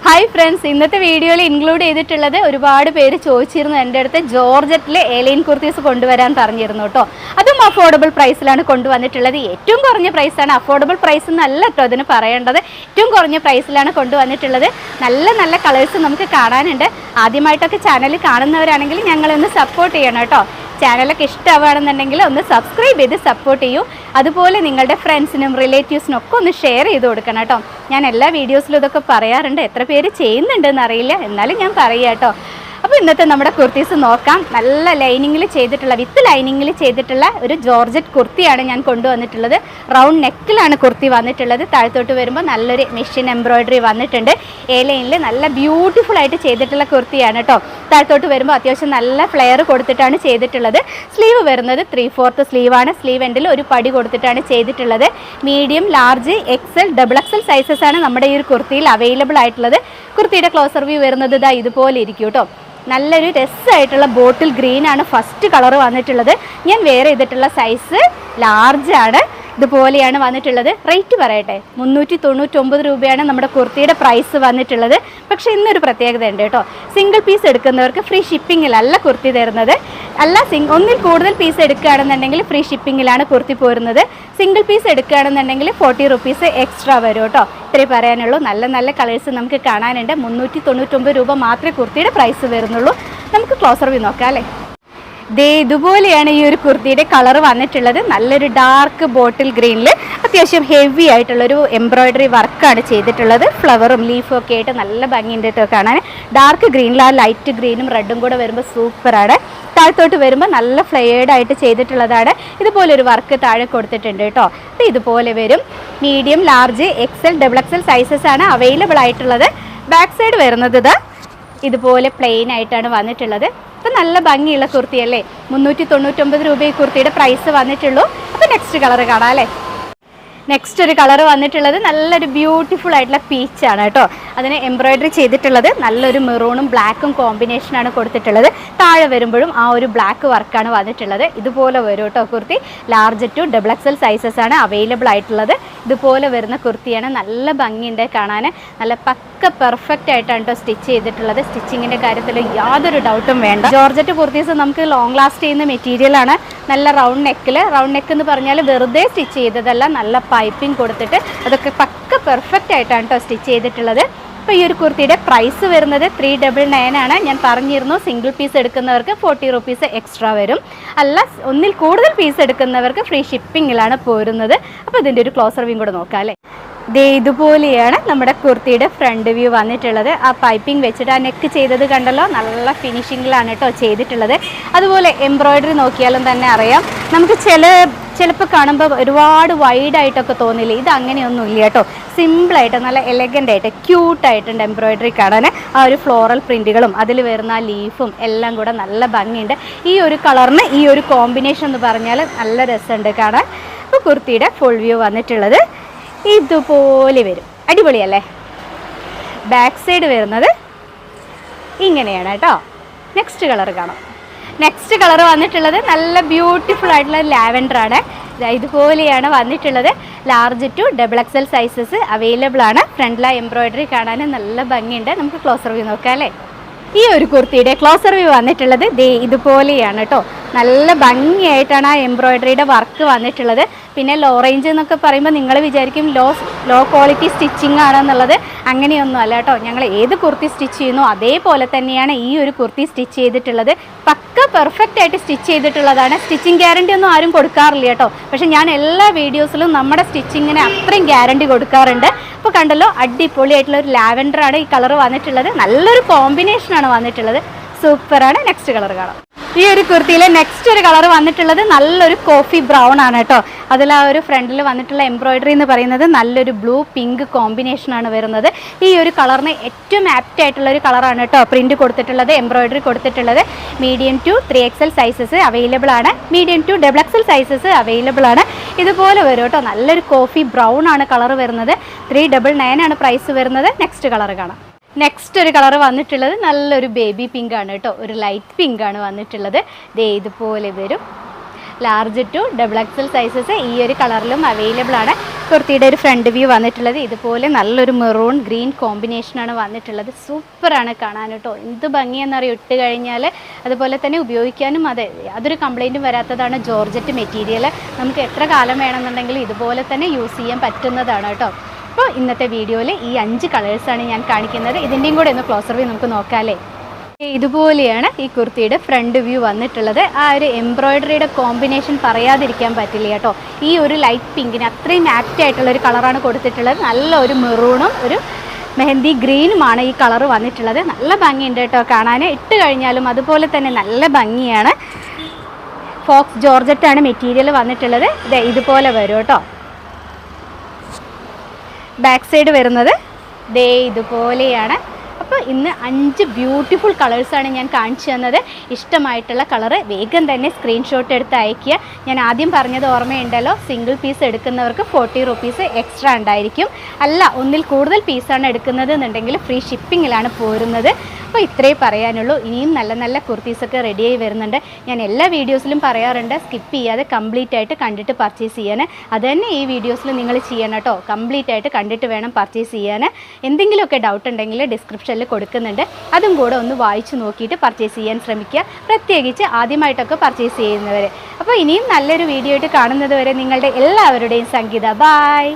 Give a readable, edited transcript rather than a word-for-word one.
Hi friends, ഇന്നത്തെ വീഡിയോയിൽ include ചെയ്തിട്ടുള്ളത് ഒരുപാട് പേര് ചോദിച്ചിരുന്നു എൻ്റെ അടുത്ത് ജോർജറ്റിലെ എലൈൻ കുർത്തീസ് കൊണ്ടുവരാൻ പറഞ്ഞിരുന്നു കേട്ടോ. അതും അഫോർഡബിൾ പ്രൈസിലാണ് കൊണ്ടുവന്നിട്ടുള്ളത്. ഏറ്റവും കുറഞ്ഞ പ്രൈസാണ്, അഫോർഡബിൾ പ്രൈസ് എന്നല്ല കേട്ടോ അതിന് പറയേണ്ടത്. ഏറ്റവും കുറഞ്ഞ പ്രൈസിലാണ് കൊണ്ടുവന്നിട്ടുള്ളത്. നല്ല നല്ല കളേഴ്സ് നമുക്ക് കാണാനുണ്ട്. ആദ്യമായിട്ടൊക്കെ ചാനൽ കാണുന്നവരാണെങ്കിൽ ഞങ്ങളൊന്ന് സപ്പോർട്ട് ചെയ്യണം കേട്ടോ. ചാനലൊക്കെ ഇഷ്ടമാണെന്നുണ്ടെങ്കിൽ ഒന്ന് സബ്സ്ക്രൈബ് ചെയ്ത് സപ്പോർട്ട് ചെയ്യൂ. അതുപോലെ നിങ്ങളുടെ ഫ്രണ്ട്സിനും റിലേറ്റീവ്സിനും ഒക്കെ ഒന്ന് ഷെയർ ചെയ്ത് കൊടുക്കണം കേട്ടോ. ഞാൻ എല്ലാ വീഡിയോസിലും ഇതൊക്കെ പറയാറുണ്ട്, എത്ര പേര് ചെയ്യുന്നുണ്ടെന്ന് അറിയില്ല, എന്നാലും ഞാൻ പറയാം കേട്ടോ. അപ്പോൾ ഇന്നത്തെ നമ്മുടെ കുർത്തീസ് നോക്കാം. നല്ല ലൈനിങ്ങിൽ ചെയ്തിട്ടുള്ള, വിത്ത് ലൈനിങ്ങിൽ ചെയ്തിട്ടുള്ള ഒരു ജോർജറ്റ് കുർത്തിയാണ് ഞാൻ കൊണ്ടുവന്നിട്ടുള്ളത്. റൗണ്ട് നെക്കിലാണ് കുർത്തി വന്നിട്ടുള്ളത്. താഴത്തോട്ട് വരുമ്പോൾ നല്ലൊരു മെഷീൻ എംബ്രോയിഡറി വന്നിട്ടുണ്ട്. എ ലൈനിൽ നല്ല ബ്യൂട്ടിഫുൾ ആയിട്ട് ചെയ്തിട്ടുള്ള കുർത്തിയാണ് കേട്ടോ. താഴത്തോട്ട് വരുമ്പോൾ അത്യാവശ്യം നല്ല ഫ്ലെയർ കൊടുത്തിട്ടാണ് ചെയ്തിട്ടുള്ളത്. സ്ലീവ് വരുന്നത് 3/4 സ്ലീവാണ്. സ്ലീവ് എൻഡിൽ ഒരു പടി കൊടുത്തിട്ടാണ് ചെയ്തിട്ടുള്ളത്. Medium, large, XL, XXL sizes ആണ് നമ്മുടെ ഈ ഒരു കുർത്തിയിൽ അവൈലബിൾ ആയിട്ടുള്ളത്. കുർത്തിയുടെ ക്ലോസർ വ്യൂ വരുന്നത് ഇതാ ഇതുപോലെ ഇരിക്കും കേട്ടോ. നല്ലൊരു രസമായിട്ടുള്ള ബോട്ടിൽ ഗ്രീൻ ആണ് ഫസ്റ്റ് കളർ വന്നിട്ടുള്ളത്. ഞാൻ വെയർ ചെയ്തിട്ടുള്ള സൈസ് ലാർജ് ആണ്. ഇതുപോലെയാണ് വന്നിട്ടുള്ളത്. റേറ്റ് പറയട്ടെ, 399 രൂപയാണ് നമ്മുടെ കുർത്തിയുടെ പ്രൈസ് വന്നിട്ടുള്ളത്. പക്ഷേ ഇന്നൊരു പ്രത്യേകത ഉണ്ട് കേട്ടോ. സിംഗിൾ പീസ് എടുക്കുന്നവർക്ക് ഫ്രീ ഷിപ്പിങ്ങിലല്ല കുർത്തി തരുന്നത്. അല്ല, ഒന്നിൽ കൂടുതൽ പീസ് എടുക്കുകയാണെന്നുണ്ടെങ്കിൽ ഫ്രീ ഷിപ്പിങ്ങിലാണ് കുർത്തി പോരുന്നത്. സിംഗിൾ പീസ് എടുക്കുകയാണെന്നുണ്ടെങ്കിൽ 40 റുപ്പീസ് എക്സ്ട്രാ വരും കേട്ടോ. ഇത്രയും പറയാനുള്ളൂ. നല്ല നല്ല കളേഴ്സ് നമുക്ക് കാണാനുണ്ട്. 399 രൂപ മാത്രമേ കുർത്തിയുടെ പ്രൈസ് വരുന്നുള്ളൂ. നമുക്ക് ക്ലോസർ വ്യൂ നോക്കാം അല്ലേ. ദേ ഇതുപോലെയാണ് ഈ ഒരു കുർത്തിയുടെ കളർ വന്നിട്ടുള്ളത്. നല്ലൊരു ഡാർക്ക് ബോട്ടിൽ ഗ്രീനിൽ അത്യാവശ്യം ഹെവി ആയിട്ടുള്ളൊരു എംബ്രോയിഡറി വർക്കാണ് ചെയ്തിട്ടുള്ളത്. ഫ്ലവറും ലീഫും ഒക്കെ ആയിട്ട് നല്ല ഭംഗിയുണ്ട് കേട്ടോ കാണാൻ. ഡാർക്ക് ഗ്രീനിൽ ആ ലൈറ്റ് ഗ്രീനും റെഡും കൂടെ വരുമ്പോൾ സൂപ്പറാണ്. താഴത്തോട്ട് വരുമ്പോൾ നല്ല ഫ്ലെയേർഡ് ആയിട്ട് ചെയ്തിട്ടുള്ളതാണ്. ഇതുപോലൊരു വർക്ക് താഴെ കൊടുത്തിട്ടുണ്ട് കേട്ടോ. ഇതുപോലെ വരും. Medium, large, XL, XXL sizes ആണ് അവൈലബിൾ ആയിട്ടുള്ളത്. ബാക്ക് സൈഡ് വരുന്നത് ഇതുപോലെ പ്ലെയിൻ ആയിട്ടാണ് വന്നിട്ടുള്ളത്. അപ്പം നല്ല ഭംഗിയുള്ള കുർത്തിയല്ലേ. 399 രൂപ ഈ കുർത്തിയുടെ പ്രൈസ് വന്നിട്ടുള്ളൂ. അപ്പോൾ നെക്സ്റ്റ് കളർ കാണാം അല്ലേ. നെക്സ്റ്റ് ഒരു കളർ വന്നിട്ടുള്ളത് നല്ലൊരു ബ്യൂട്ടിഫുൾ ആയിട്ടുള്ള പീച്ചാണ് കേട്ടോ. അതിന് എംബ്രോയിഡറി ചെയ്തിട്ടുള്ളത് നല്ലൊരു മെറൂണും ബ്ലാക്കും കോമ്പിനേഷനാണ് കൊടുത്തിട്ടുള്ളത്. താഴെ വരുമ്പോഴും ആ ഒരു ബ്ലാക്ക് വർക്കാണ് വന്നിട്ടുള്ളത്. ഇതുപോലെ വരും കേട്ടോ kurti. Large to XXL sizes ആണ് അവൈലബിൾ ആയിട്ടുള്ളത്. ഇതുപോലെ വരുന്ന കുർത്തിയാണ്. നല്ല ഭംഗിയുണ്ട് കാണാൻ. നല്ല പക്ക പെർഫെക്റ്റ് ആയിട്ടാണ് കേട്ടോ സ്റ്റിച്ച് ചെയ്തിട്ടുള്ളത്. സ്റ്റിച്ചിങ്ങിൻ്റെ കാര്യത്തിൽ യാതൊരു ഡൗട്ടും വേണ്ട. ജോർജറ്റ് കുർത്തീസ് നമുക്ക് ലോങ് ലാസ്റ്റ് ചെയ്യുന്ന മെറ്റീരിയലാണ്. നല്ല റൗണ്ട് നെക്കിൽ, റൗണ്ട് നെക്ക് എന്ന് പറഞ്ഞാൽ വെറുതെ സ്റ്റിച്ച് ചെയ്തതല്ല, നല്ല പൈപ്പിംഗ് കൊടുത്തിട്ട് അതൊക്കെ പക്ക പെർഫെക്റ്റ് ആയിട്ടാണ് കേട്ടോ സ്റ്റിച്ച് ചെയ്തിട്ടുള്ളത്. അപ്പോൾ ഈ ഒരു കുർത്തിയുടെ പ്രൈസ് വരുന്നത് 399 ആണ്. ഞാൻ പറഞ്ഞിരുന്നു സിംഗിൾ പീസ് എടുക്കുന്നവർക്ക് 40 റുപ്പീസ് എക്സ്ട്രാ വരും. അല്ല, ഒന്നിൽ കൂടുതൽ പീസ് എടുക്കുന്നവർക്ക് ഫ്രീ ഷിപ്പിങ്ങിലാണ് പോരുന്നത്. അപ്പോൾ ഇതിൻ്റെ ഒരു ക്ലോസർ വ്യൂ കൂടെ നോക്കാം അല്ലേ. ദേ ഇതുപോലെയാണ് നമ്മുടെ കുർത്തിയുടെ ഫ്രണ്ട് വ്യൂ വന്നിട്ടുള്ളത്. ആ പൈപ്പിംഗ് വെച്ചിട്ട് ആ നെക്ക് ചെയ്തത് കണ്ടല്ലോ, നല്ല ഫിനിഷിങ്ങിലാണ് കേട്ടോ ചെയ്തിട്ടുള്ളത്. അതുപോലെ എംബ്രോയിഡറി നോക്കിയാലും തന്നെ അറിയാം. നമുക്ക് ചിലപ്പോൾ കാണുമ്പോൾ ഒരുപാട് വൈഡായിട്ടൊക്കെ തോന്നില്ലേ. ഇത് അങ്ങനെയൊന്നും ഇല്ല കേട്ടോ. സിമ്പിളായിട്ട് നല്ല എലഗൻ്റ് ആയിട്ട് ക്യൂട്ടായിട്ടുണ്ട് എംബ്രോയിഡറി കാണാൻ. ആ ഒരു ഫ്ലോറൽ പ്രിൻറ്റുകളും അതിൽ വരുന്ന ലീഫും എല്ലാം കൂടെ നല്ല ഭംഗിയുണ്ട്. ഈ ഒരു കളറിന് ഈ ഒരു കോമ്പിനേഷൻ എന്ന് പറഞ്ഞാൽ നല്ല രസമുണ്ട് കാണാൻ. അപ്പോൾ കുർത്തിയുടെ ഫുൾ വ്യൂ വന്നിട്ടുള്ളത് ഇതുപോലെ വരും. അടിപൊളിയല്ലേ. ബാക്ക് സൈഡ് വരുന്നത് ഇങ്ങനെയാണ് കേട്ടോ. നെക്സ്റ്റ് കളർ കാണാം. നെക്സ്റ്റ് കളർ വന്നിട്ടുള്ളത് നല്ല ബ്യൂട്ടിഫുൾ ആയിട്ടുള്ള ലാവൻഡർ ആണ്. ഇതുപോലെയാണ് വന്നിട്ടുള്ളത്. Large to XXL sizes available ആണ്. ഫ്രണ്ടിലെ എംബ്രോയിഡറി കാണാൻ നല്ല ഭംഗിയുണ്ട്. നമുക്ക് ക്ലോസർ വ്യൂ നോക്കാം അല്ലേ. ഈ ഒരു കുർത്തിയുടെ ക്ലോസർ വ്യൂ വന്നിട്ടുള്ളത് ദേ ഇതുപോലെയാണ് കേട്ടോ. നല്ല ഭംഗിയായിട്ടാണ് ആ എംബ്രോയിഡറിയുടെ വർക്ക് വന്നിട്ടുള്ളത്. പിന്നെ ലോ റേഞ്ച് എന്നൊക്കെ പറയുമ്പോൾ നിങ്ങൾ വിചാരിക്കും ലോ ക്വാളിറ്റി സ്റ്റിച്ചിങ് ആണെന്നുള്ളത്. അങ്ങനെയൊന്നും അല്ല കേട്ടോ. ഞങ്ങൾ ഏത് കുർത്തി സ്റ്റിച്ച് ചെയ്യുന്നു അതേപോലെ തന്നെയാണ് ഈ ഒരു കുർത്തി സ്റ്റിച്ച് ചെയ്തിട്ടുള്ളത്. പക്ക പെർഫെക്റ്റ് ആയിട്ട് സ്റ്റിച്ച് ചെയ്തിട്ടുള്ളതാണ്. സ്റ്റിച്ചിങ് ഗ്യാരണ്ടി ഒന്നും ആരും കൊടുക്കാറില്ല കേട്ടോ. പക്ഷേ ഞാൻ എല്ലാ വീഡിയോസിലും നമ്മുടെ സ്റ്റിച്ചിങ്ങിന് അത്രയും ഗ്യാരണ്ടി കൊടുക്കാറുണ്ട്. അപ്പോൾ കണ്ടല്ലോ, അടിപൊളിയായിട്ടുള്ള ഒരു ലാവൻഡറാണ് ഈ കളർ വന്നിട്ടുള്ളത്. നല്ലൊരു കോമ്പിനേഷനാണ് വന്നിട്ടുള്ളത്. സൂപ്പറാണ്. നെക്സ്റ്റ് കളർ കാണാം. ഈ ഒരു കുർത്തിയിലെ നെക്സ്റ്റ് ഒരു കളർ വന്നിട്ടുള്ളത് നല്ലൊരു കോഫി ബ്രൗൺ ആണ് കേട്ടോ. അതിൽ ആ ഒരു ഫ്രണ്ടിൽ വന്നിട്ടുള്ള എംബ്രോയിഡറി എന്ന് പറയുന്നത് നല്ലൊരു ബ്ലൂ പിങ്ക് കോമ്പിനേഷനാണ് വരുന്നത്. ഈ ഒരു കളറിന് ഏറ്റവും ആപ്റ്റ് ആയിട്ടുള്ള ഒരു കളറാണ് കേട്ടോ പ്രിൻറ്റ് കൊടുത്തിട്ടുള്ളത്, എംബ്രോയിഡറി കൊടുത്തിട്ടുള്ളത്. Medium to 3XL sizes available ആണ്. Medium to XXL sizes available ആണ്. ഇതുപോലെ വരും കേട്ടോ. നല്ലൊരു കോഫി ബ്രൗൺ ആണ് കളർ വരുന്നത്. 399 ആണ് പ്രൈസ് വരുന്നത്. നെക്സ്റ്റ് കളർ കാണാം. നെക്സ്റ്റ് ഒരു കളർ വന്നിട്ടുള്ളത് നല്ലൊരു ബേബി പിങ്ക് ആണ് കേട്ടോ. ഒരു ലൈറ്റ് പിങ്ക് ആണ് വന്നിട്ടുള്ളത്. ദേ ഇതുപോലെ വരും. ലാർജ് ടു XXL സൈസസ് ഈ ഒരു കളറിലും അവൈലബിൾ ആണ്. കുർത്തിയുടെ ഒരു ഫ്രണ്ട് വ്യൂ വന്നിട്ടുള്ളത് ഇതുപോലെ നല്ലൊരു മെറൂൺ ഗ്രീൻ കോമ്പിനേഷനാണ് വന്നിട്ടുള്ളത്. സൂപ്പറാണ് കാണാൻ കേട്ടോ. എന്ത് ഭംഗിയെന്നറിയോ ഇട്ട് കഴിഞ്ഞാൽ. അതുപോലെ തന്നെ ഉപയോഗിക്കാനും അതെ യാതൊരു കംപ്ലൈൻറ്റും വരാത്തതാണ് ജോർജറ്റ് മെറ്റീരിയൽ. നമുക്ക് എത്ര കാലം വേണമെന്നുണ്ടെങ്കിലും ഇതുപോലെ തന്നെ യൂസ് ചെയ്യാൻ പറ്റുന്നതാണ് കേട്ടോ. അപ്പോൾ ഇന്നത്തെ വീഡിയോയിൽ ഈ 5 കളേഴ്സാണ് ഞാൻ കാണിക്കുന്നത്. ഇതിൻ്റെയും കൂടെ ഒന്ന് ക്ലോസർ വ്യൂ നമുക്ക് നോക്കാം അല്ലേ. ഇതുപോലെയാണ് ഈ കുർത്തിയുടെ ഫ്രണ്ട് വ്യൂ വന്നിട്ടുള്ളത്. ആ ഒരു എംബ്രോയ്ഡറിയുടെ കോമ്പിനേഷൻ പറയാതിരിക്കാൻ പറ്റില്ല കേട്ടോ. ഈ ഒരു ലൈറ്റ് പിങ്കിന് അത്രയും ആക്റ്റ് ആയിട്ടുള്ളൊരു കളറാണ് കൊടുത്തിട്ടുള്ളത്. നല്ല ഒരു മെറൂണും ഒരു മെഹന്തി ഗ്രീനുമാണ് ഈ കളർ വന്നിട്ടുള്ളത്. നല്ല ഭംഗിയുണ്ട് കേട്ടോ കാണാൻ. ഇട്ട് കഴിഞ്ഞാലും അതുപോലെ തന്നെ നല്ല ഭംഗിയാണ്. ഫോക്സ് ജോർജറ്റാണ് മെറ്റീരിയൽ വന്നിട്ടുള്ളത്. ഇതുപോലെ വരും കേട്ടോ. ബാക്ക് സൈഡ് വരുന്നത് ഇതുപോലെയാണ്. അപ്പോൾ ഇന്ന് 5 ബ്യൂട്ടിഫുൾ കളേഴ്സാണ് ഞാൻ കാണിച്ചു തന്നത്. ഇഷ്ടമായിട്ടുള്ള കളറ് വേഗം തന്നെ സ്ക്രീൻഷോട്ട് എടുത്ത് അയയ്ക്കുക. ഞാൻ ആദ്യം പറഞ്ഞത് ഓർമ്മയുണ്ടല്ലോ, സിംഗിൾ പീസ് എടുക്കുന്നവർക്ക് 40 റുപ്പീസ് എക്സ്ട്രാ ഉണ്ടായിരിക്കും. അല്ല ഒന്നിൽ കൂടുതൽ പീസാണ് എടുക്കുന്നത് എന്നുണ്ടെങ്കിൽ ഫ്രീ ഷിപ്പിങ്ങിലാണ് പോരുന്നത്. അപ്പോൾ ഇത്രയേ പറയാനുള്ളൂ. ഇനിയും നല്ല നല്ല കുർത്തീസൊക്കെ റെഡിയായി വരുന്നുണ്ട്. ഞാൻ എല്ലാ വീഡിയോസിലും പറയാറുണ്ട് സ്കിപ്പ് ചെയ്യാതെ കംപ്ലീറ്റ് ആയിട്ട് കണ്ടിട്ട് പർച്ചേസ് ചെയ്യാൻ. അത് തന്നെ ഈ വീഡിയോസിൽ നിങ്ങൾ ചെയ്യണം കേട്ടോ. കംപ്ലീറ്റ് ആയിട്ട് കണ്ടിട്ട് വേണം പർച്ചേസ് ചെയ്യാൻ. എന്തെങ്കിലുമൊക്കെ ഡൗട്ട് ഉണ്ടെങ്കിൽ ഡിസ്ക്രിപ്ഷനിൽ കൊടുക്കുന്നുണ്ട്. അതും കൂടെ ഒന്ന് വായിച്ച് നോക്കിയിട്ട് പർച്ചേസ് ചെയ്യാൻ ശ്രമിക്കുക, പ്രത്യേകിച്ച് ആദ്യമായിട്ടൊക്കെ പർച്ചേസ് ചെയ്യുന്നവർ. അപ്പോൾ ഇനിയും നല്ലൊരു വീഡിയോ ആയിട്ട് കാണുന്നത് വരെ നിങ്ങളുടെ എല്ലാവരുടെയും സംഗീത. ബൈ.